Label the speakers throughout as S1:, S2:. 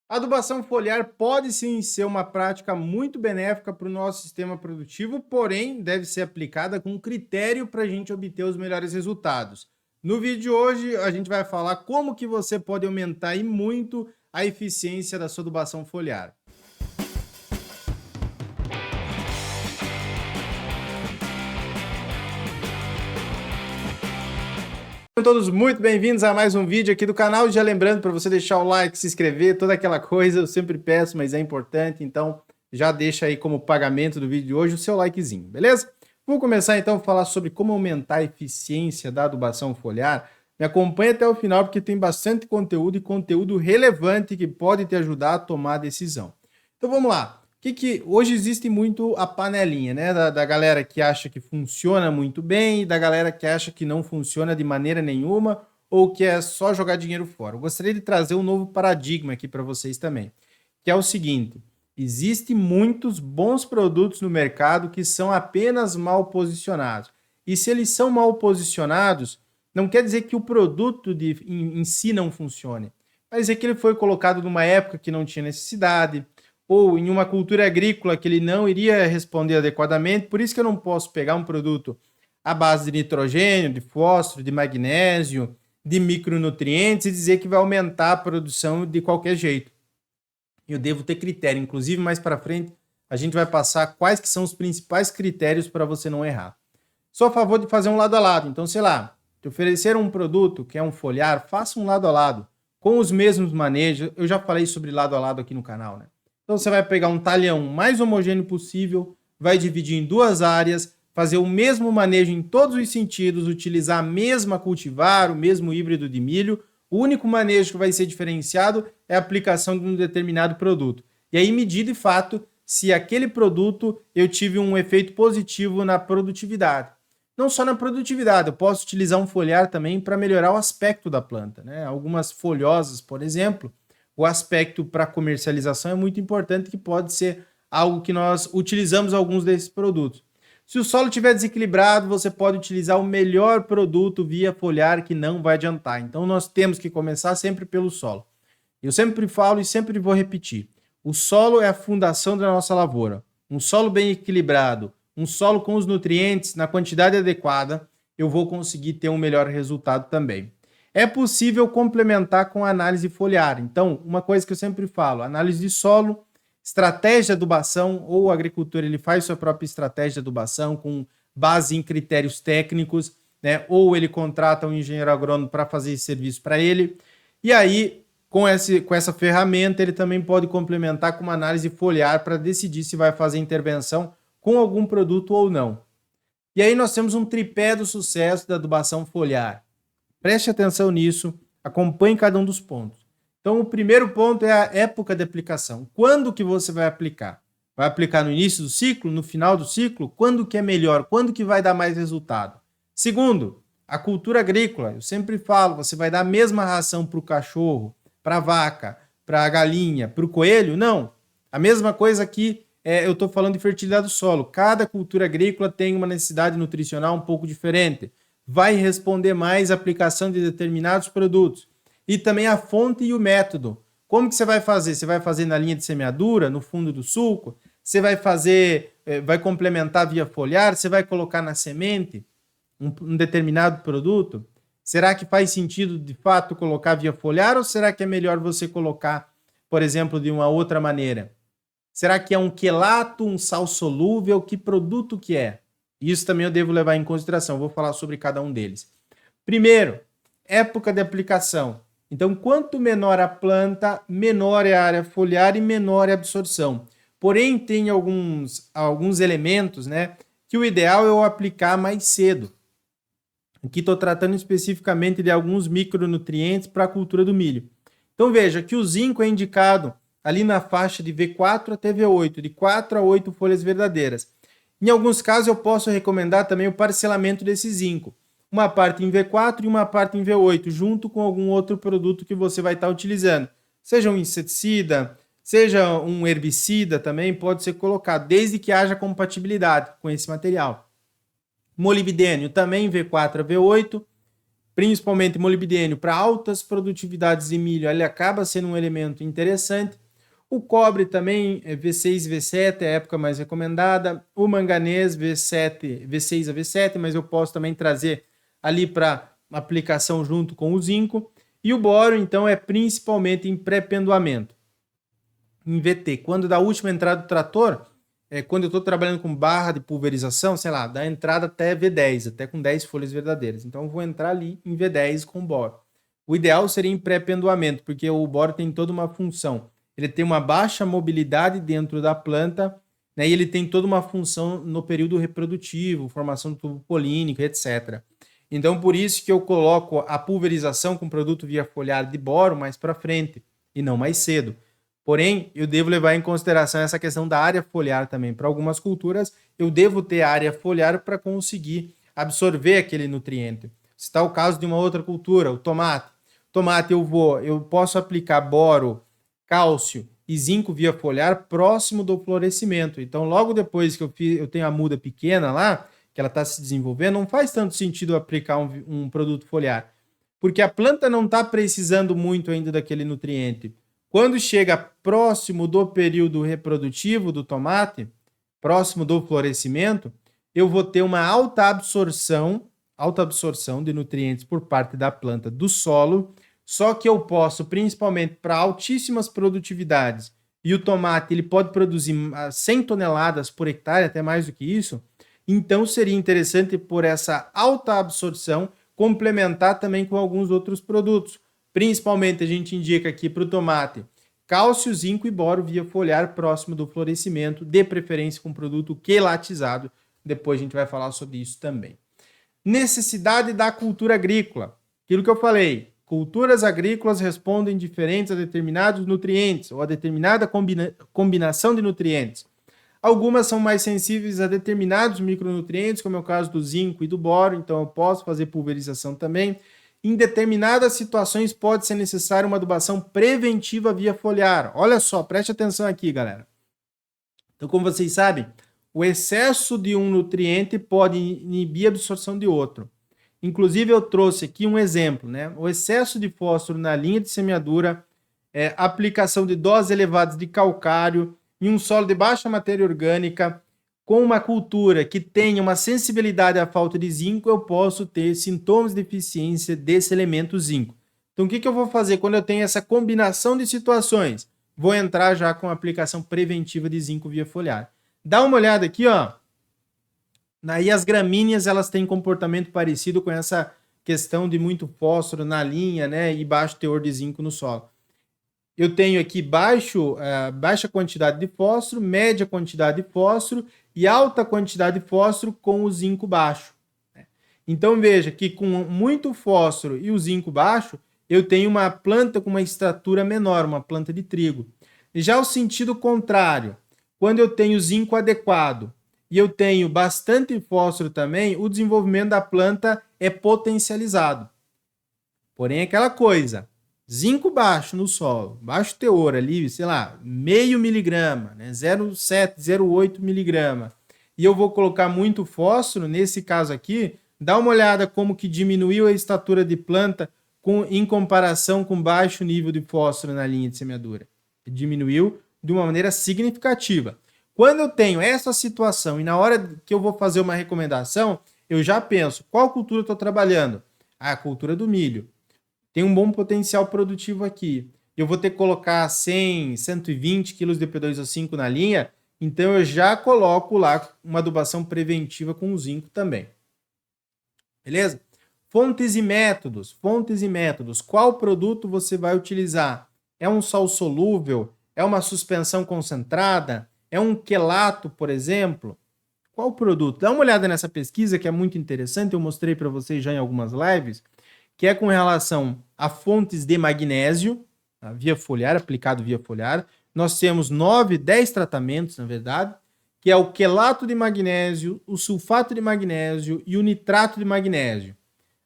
S1: A adubação foliar pode sim ser uma prática muito benéfica para o nosso sistema produtivo, porém deve ser aplicada com critério para a gente obter os melhores resultados. No vídeo de hoje a gente vai falar como que você pode aumentar e muito a eficiência da sua adubação foliar. Sejam todos muito bem-vindos a mais um vídeo aqui do canal. Já lembrando para você deixar o like, se inscrever, toda aquela coisa, eu sempre peço, mas é importante, então já deixa aí como pagamento do vídeo de hoje o seu likezinho, beleza? Vou começar então a falar sobre como aumentar a eficiência da adubação foliar. Me acompanhe até o final porque tem bastante conteúdo e conteúdo relevante que pode te ajudar a tomar a decisão. Então vamos lá. Hoje existe muito a panelinha, né? Da galera que acha que funciona muito bem e da galera que acha que não funciona de maneira nenhuma ou que é só jogar dinheiro fora. Eu gostaria de trazer um novo paradigma aqui para vocês também, que é o seguinte: existem muitos bons produtos no mercado que são apenas mal posicionados. E se eles são mal posicionados, não quer dizer que o produto em si não funcione, mas é que ele foi colocado numa época que não tinha necessidade, ou em uma cultura agrícola que ele não iria responder adequadamente. Por isso que eu não posso pegar um produto à base de nitrogênio, de fósforo, de magnésio, de micronutrientes e dizer que vai aumentar a produção de qualquer jeito. Eu devo ter critério. Inclusive, mais para frente, a gente vai passar quais que são os principais critérios para você não errar. Sou a favor de fazer um lado a lado. Então, sei lá, te oferecer um produto que é um foliar, faça um lado a lado, com os mesmos manejos. Eu já falei sobre lado a lado aqui no canal, né? Então você vai pegar um talhão mais homogêneo possível, vai dividir em duas áreas, fazer o mesmo manejo em todos os sentidos, utilizar a mesma cultivar, o mesmo híbrido de milho. O único manejo que vai ser diferenciado é a aplicação de um determinado produto. E aí medir de fato se aquele produto eu tive um efeito positivo na produtividade. Não só na produtividade, eu posso utilizar um foliar também para melhorar o aspecto da planta, né? Algumas folhosas, por exemplo, o aspecto para comercialização é muito importante, que pode ser algo que nós utilizamos alguns desses produtos. Se o solo estiver desequilibrado, você pode utilizar o melhor produto via foliar que não vai adiantar. Então nós temos que começar sempre pelo solo. Eu sempre falo e sempre vou repetir: o solo é a fundação da nossa lavoura. Um solo bem equilibrado, um solo com os nutrientes na quantidade adequada, eu vou conseguir ter um melhor resultado também. É possível complementar com a análise foliar. Então, uma coisa que eu sempre falo: análise de solo, estratégia de adubação, ou o agricultor ele faz sua própria estratégia de adubação com base em critérios técnicos, né? Ou ele contrata um engenheiro agrônomo para fazer esse serviço para ele. E aí, com essa ferramenta, ele também pode complementar com uma análise foliar para decidir se vai fazer intervenção com algum produto ou não. E aí nós temos um tripé do sucesso da adubação foliar. Preste atenção nisso, acompanhe cada um dos pontos. Então, o primeiro ponto é a época de aplicação. Quando que você vai aplicar? Vai aplicar no início do ciclo, no final do ciclo? Quando que é melhor? Quando que vai dar mais resultado? Segundo, a cultura agrícola. Eu sempre falo, você vai dar a mesma ração para o cachorro, para a vaca, para a galinha, para o coelho? Não. A mesma coisa aqui, eu estou falando de fertilidade do solo. Cada cultura agrícola tem uma necessidade nutricional um pouco diferente. Vai responder mais a aplicação de determinados produtos. E também a fonte e o método. Como que você vai fazer? Você vai fazer na linha de semeadura, no fundo do sulco? Você vai fazer, vai complementar via foliar? Você vai colocar na semente um determinado produto? Será que faz sentido, de fato, colocar via foliar ou será que é melhor você colocar, por exemplo, de uma outra maneira? Será que é um quelato, um sal solúvel? Que produto que é? Isso também eu devo levar em consideração. Vou falar sobre cada um deles. Primeiro, época de aplicação. Então, quanto menor a planta, menor é a área foliar e menor é a absorção. Porém, tem alguns elementos, né, que o ideal é eu aplicar mais cedo. Aqui estou tratando especificamente de alguns micronutrientes para a cultura do milho. Então, veja que o zinco é indicado ali na faixa de V4 até V8, de 4 a 8 folhas verdadeiras. Em alguns casos, eu posso recomendar também o parcelamento desse zinco. Uma parte em V4 e uma parte em V8, junto com algum outro produto que você vai estar utilizando. Seja um inseticida, seja um herbicida também, pode ser colocado, desde que haja compatibilidade com esse material. Molibdênio também V4 a V8. principalmente molibdênio, para altas produtividades de milho, ele acaba sendo um elemento interessante. O cobre também, V6 e V7 é a época mais recomendada. O manganês, V6 a V7, mas eu posso também trazer ali para aplicação junto com o zinco. E o boro, então, é principalmente em pré-pendoamento, em VT. Quando da última entrada do trator, quando eu estou trabalhando com barra de pulverização, sei lá, da entrada até V10, até com 10 folhas verdadeiras. Então, eu vou entrar ali em V10 com boro. O ideal seria em pré-pendoamento, porque o boro tem toda uma função. Ele tem uma baixa mobilidade dentro da planta, né, e ele tem toda uma função no período reprodutivo, formação do tubo polínico, etc. Então, por isso que eu coloco a pulverização com produto via foliar de boro mais para frente e não mais cedo. Porém, eu devo levar em consideração essa questão da área foliar também. Para algumas culturas, eu devo ter área foliar para conseguir absorver aquele nutriente. Se está o caso de uma outra cultura, o tomate. Tomate eu posso aplicar boro, cálcio e zinco via foliar próximo do florescimento. Então, logo depois que eu tenho a muda pequena lá, que ela está se desenvolvendo, não faz tanto sentido aplicar um produto foliar, porque a planta não está precisando muito ainda daquele nutriente. Quando chega próximo do período reprodutivo do tomate, próximo do florescimento, eu vou ter uma alta absorção de nutrientes por parte da planta do solo, só que eu posso, principalmente para altíssimas produtividades, e o tomate ele pode produzir 100 toneladas por hectare, até mais do que isso, então seria interessante, por essa alta absorção, complementar também com alguns outros produtos. Principalmente a gente indica aqui para o tomate cálcio, zinco e boro via foliar próximo do florescimento, de preferência com produto quelatizado. Depois a gente vai falar sobre isso também. Necessidade da cultura agrícola. Aquilo que eu falei, culturas agrícolas respondem diferentes a determinados nutrientes ou a determinada combinação de nutrientes. Algumas são mais sensíveis a determinados micronutrientes, como é o caso do zinco e do boro, então eu posso fazer pulverização também. Em determinadas situações pode ser necessária uma adubação preventiva via foliar. Olha só, preste atenção aqui, galera. Então, como vocês sabem, o excesso de um nutriente pode inibir a absorção de outro. Inclusive, eu trouxe aqui um exemplo, né? O excesso de fósforo na linha de semeadura, aplicação de doses elevadas de calcário em um solo de baixa matéria orgânica, com uma cultura que tenha uma sensibilidade à falta de zinco, eu posso ter sintomas de deficiência desse elemento zinco. Então, o que eu vou fazer quando eu tenho essa combinação de situações? Vou entrar já com a aplicação preventiva de zinco via foliar. Dá uma olhada aqui, ó. Aí as gramíneas, elas têm comportamento parecido com essa questão de muito fósforo na linha, né, e baixo teor de zinco no solo. Eu tenho aqui baixa quantidade de fósforo, média quantidade de fósforo e alta quantidade de fósforo com o zinco baixo. Então veja que com muito fósforo e o zinco baixo, eu tenho uma planta com uma estrutura menor, uma planta de trigo. Já o sentido contrário, quando eu tenho zinco adequado e eu tenho bastante fósforo também, o desenvolvimento da planta é potencializado. Porém, aquela coisa, zinco baixo no solo, baixo teor ali, sei lá, meio miligrama, né, 0,7, 0,8 miligrama, e eu vou colocar muito fósforo, nesse caso aqui, dá uma olhada como que diminuiu a estatura de planta em comparação com baixo nível de fósforo na linha de semeadura. Diminuiu de uma maneira significativa. Quando eu tenho essa situação e na hora que eu vou fazer uma recomendação, eu já penso, qual cultura eu estou trabalhando? A cultura do milho. Tem um bom potencial produtivo aqui. Eu vou ter que colocar 100, 120 quilos de P2O5 na linha, então eu já coloco lá uma adubação preventiva com o zinco também. Beleza? Fontes e métodos. Qual produto você vai utilizar? É um sal solúvel? É uma suspensão concentrada? É um quelato, por exemplo? Qual produto? Dá uma olhada nessa pesquisa que é muito interessante, eu mostrei para vocês já em algumas lives, que é com relação a fontes de magnésio, via foliar, aplicado via foliar. Nós temos 10 tratamentos, na verdade, que é o quelato de magnésio, o sulfato de magnésio e o nitrato de magnésio.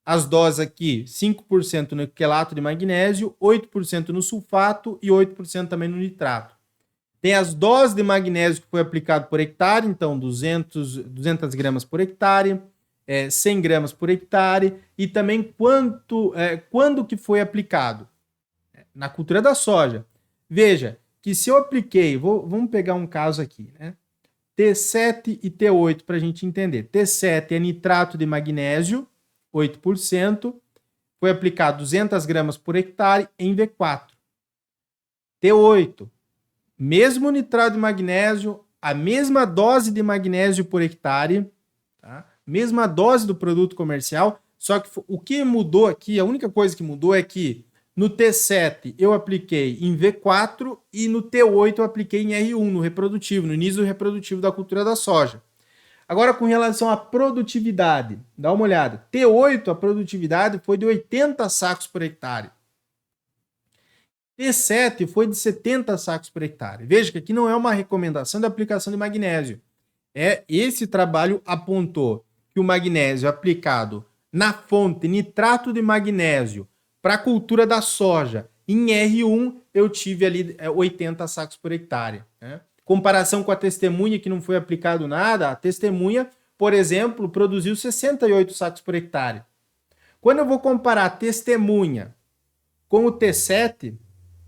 S1: As doses aqui, 5% no quelato de magnésio, 8% no sulfato e 8% também no nitrato. Tem as doses de magnésio que foi aplicado por hectare, então 200 gramas por hectare, 100 gramas por hectare e também quando que foi aplicado. Na cultura da soja. Veja que se eu apliquei, vamos pegar um caso aqui, né? T7 e T8 para a gente entender. T7 é nitrato de magnésio, 8%, foi aplicado 200 gramas por hectare em V4. T8, mesmo nitrato de magnésio, a mesma dose de magnésio por hectare, tá? Mesma dose do produto comercial, só que o que mudou aqui, a única coisa que mudou é que no T7 eu apliquei em V4 e no T8 eu apliquei em R1, no reprodutivo, no início do reprodutivo da cultura da soja. Agora, com relação à produtividade, dá uma olhada. T8, a produtividade foi de 80 sacos por hectare. T7 foi de 70 sacos por hectare. Veja que aqui não é uma recomendação de aplicação de magnésio. Esse trabalho apontou que o magnésio aplicado na fonte nitrato de magnésio para a cultura da soja, em R1, eu tive ali 80 sacos por hectare. Né? Comparação com a testemunha, que não foi aplicado nada, a testemunha, por exemplo, produziu 68 sacos por hectare. Quando eu vou comparar a testemunha com o T7,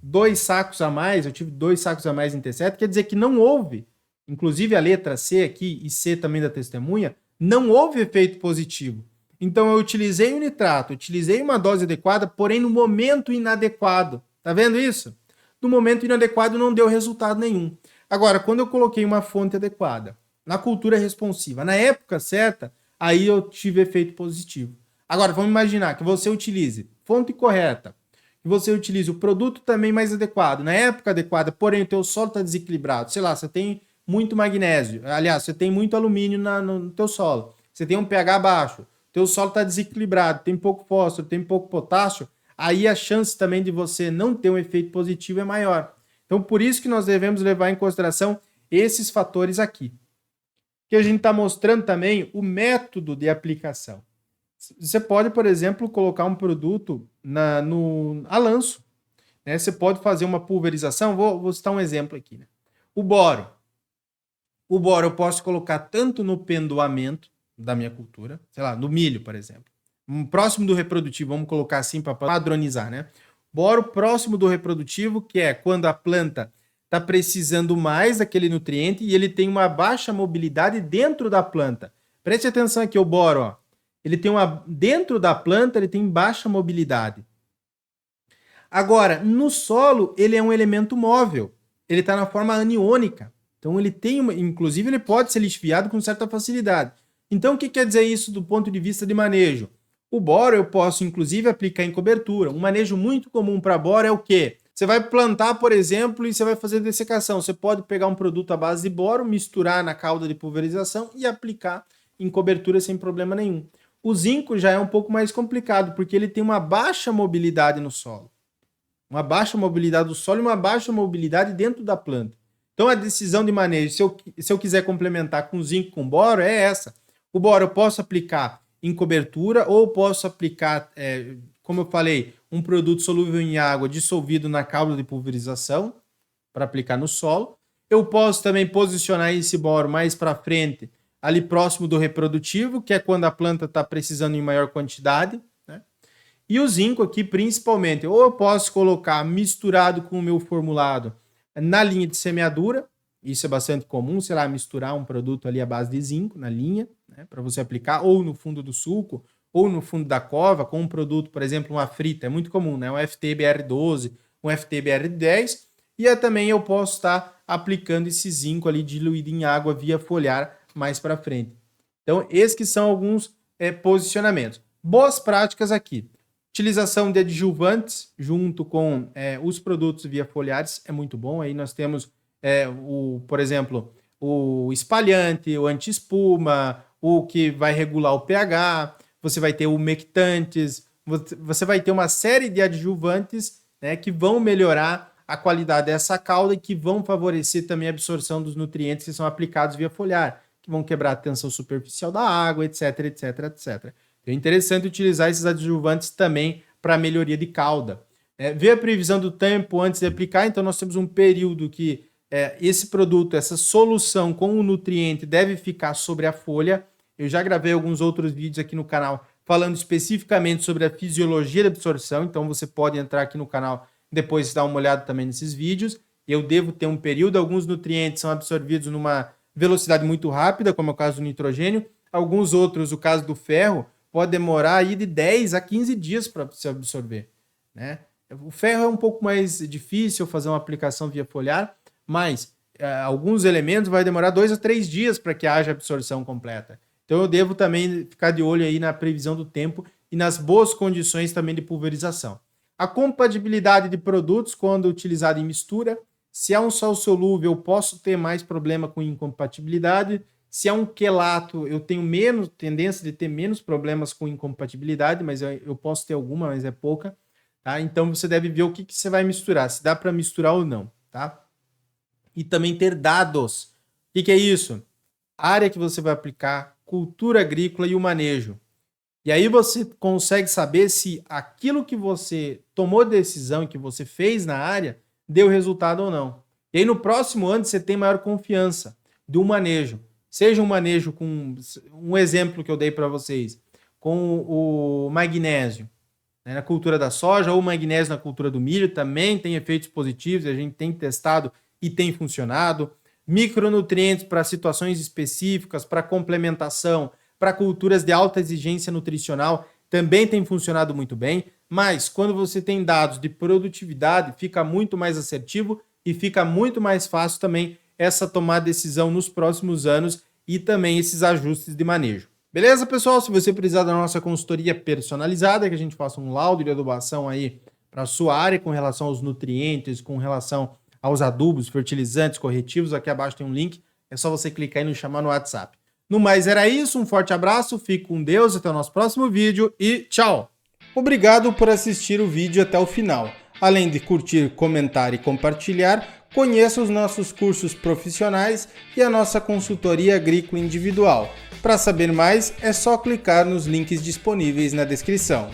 S1: 2 sacos a mais, eu tive 2 sacos a mais em T7, quer dizer que não houve, inclusive a letra C aqui e C também da testemunha, não houve efeito positivo. Então eu utilizei o nitrato, utilizei uma dose adequada, porém no momento inadequado. Tá vendo isso? No momento inadequado não deu resultado nenhum. Agora, quando eu coloquei uma fonte adequada, na cultura responsiva, na época certa, aí eu tive efeito positivo. Agora, vamos imaginar que você utilize fonte correta, que você utilize o produto também mais adequado, na época adequada, porém o teu solo está desequilibrado. Sei lá, você tem muito magnésio, aliás, você tem muito alumínio no teu solo, você tem um pH baixo, teu solo está desequilibrado, tem pouco fósforo, tem pouco potássio, aí a chance também de você não ter um efeito positivo é maior. Então, por isso que nós devemos levar em consideração esses fatores aqui. Que a gente está mostrando também o método de aplicação. Você pode, por exemplo, colocar um produto a lanço. Né? Você pode fazer uma pulverização. Vou citar um exemplo aqui. Né? O boro. O boro eu posso colocar tanto no pendoamento da minha cultura, sei lá, no milho, por exemplo. Próximo do reprodutivo, vamos colocar assim para padronizar, né? Boro próximo do reprodutivo, que é quando a planta está precisando mais daquele nutriente e ele tem uma baixa mobilidade dentro da planta. Preste atenção aqui, o boro, ó. Ele tem dentro da planta, ele tem baixa mobilidade. Agora, no solo, ele é um elemento móvel. Ele está na forma aniônica. Então, ele tem inclusive, ele pode ser lixiviado com certa facilidade. Então, o que quer dizer isso do ponto de vista de manejo? O boro eu posso, inclusive, aplicar em cobertura. Um manejo muito comum para boro é o quê? Você vai plantar, por exemplo, e você vai fazer dessecação. Você pode pegar um produto à base de boro, misturar na cauda de pulverização e aplicar em cobertura sem problema nenhum. O zinco já é um pouco mais complicado, porque ele tem uma baixa mobilidade no solo. Uma baixa mobilidade do solo e uma baixa mobilidade dentro da planta. Então, a decisão de manejo, se eu quiser complementar com zinco com boro, é essa. O boro eu posso aplicar em cobertura ou posso aplicar, como eu falei, um produto solúvel em água dissolvido na cauda de pulverização para aplicar no solo. Eu posso também posicionar esse boro mais para frente, ali próximo do reprodutivo, que é quando a planta está precisando em maior quantidade. Né? E o zinco aqui, principalmente, ou eu posso colocar misturado com o meu formulado na linha de semeadura, isso é bastante comum, sei lá, misturar um produto ali à base de zinco na linha, né, para você aplicar, ou no fundo do sulco, ou no fundo da cova, com um produto, por exemplo, uma frita, é muito comum, né, um FTBR12, um FTBR10, e também eu posso estar aplicando esse zinco ali diluído em água via foliar mais para frente. Então, esses que são alguns posicionamentos. Boas práticas aqui. Utilização de adjuvantes junto com os produtos via foliares é muito bom. Aí nós temos, por exemplo, o espalhante, o anti-espuma, o que vai regular o pH, você vai ter umectantes, você vai ter uma série de adjuvantes, né, que vão melhorar a qualidade dessa cauda e que vão favorecer também a absorção dos nutrientes que são aplicados via foliar, que vão quebrar a tensão superficial da água, etc, etc, etc. É interessante utilizar esses adjuvantes também para melhoria de cauda. Ver a previsão do tempo antes de aplicar, então nós temos um período que esse produto, essa solução com o nutriente deve ficar sobre a folha. Eu já gravei alguns outros vídeos aqui no canal falando especificamente sobre a fisiologia da absorção, então você pode entrar aqui no canal depois dar uma olhada também nesses vídeos. Eu devo ter um período, alguns nutrientes são absorvidos numa velocidade muito rápida, como é o caso do nitrogênio, alguns outros, o caso do ferro, pode demorar aí de 10 a 15 dias para se absorver, né? O ferro é um pouco mais difícil fazer uma aplicação via foliar, mas alguns elementos vai demorar 2 a 3 dias para que haja absorção completa. Então eu devo também ficar de olho aí na previsão do tempo e nas boas condições também de pulverização. A compatibilidade de produtos quando utilizado em mistura. Se é um sal solúvel, eu posso ter mais problema com incompatibilidade. Se é um quelato, eu tenho menos tendência de ter menos problemas com incompatibilidade, mas eu posso ter alguma, mas é pouca. Tá? Então você deve ver o que você vai misturar, se dá para misturar ou não. Tá? E também ter dados. O que é isso? A área que você vai aplicar, cultura agrícola e o manejo. E aí você consegue saber se aquilo que você tomou decisão e que você fez na área deu resultado ou não. E aí no próximo ano você tem maior confiança do manejo. Seja um manejo com um exemplo que eu dei para vocês, com o magnésio, né, na cultura da soja, ou magnésio na cultura do milho, também tem efeitos positivos, a gente tem testado e tem funcionado. Micronutrientes para situações específicas, para complementação, para culturas de alta exigência nutricional, também tem funcionado muito bem, mas quando você tem dados de produtividade, fica muito mais assertivo e fica muito mais fácil também essa tomar decisão nos próximos anos e também esses ajustes de manejo. Beleza, pessoal? Se você precisar da nossa consultoria personalizada, que a gente faça um laudo de adubação aí para a sua área com relação aos nutrientes, com relação aos adubos, fertilizantes, corretivos, aqui abaixo tem um link, é só você clicar e nos chamar no WhatsApp. No mais era isso, um forte abraço, fique com Deus, até o nosso próximo vídeo e tchau! Obrigado por assistir o vídeo até o final. Além de curtir, comentar e compartilhar, conheça os nossos cursos profissionais e a nossa consultoria agrícola individual. Para saber mais, é só clicar nos links disponíveis na descrição.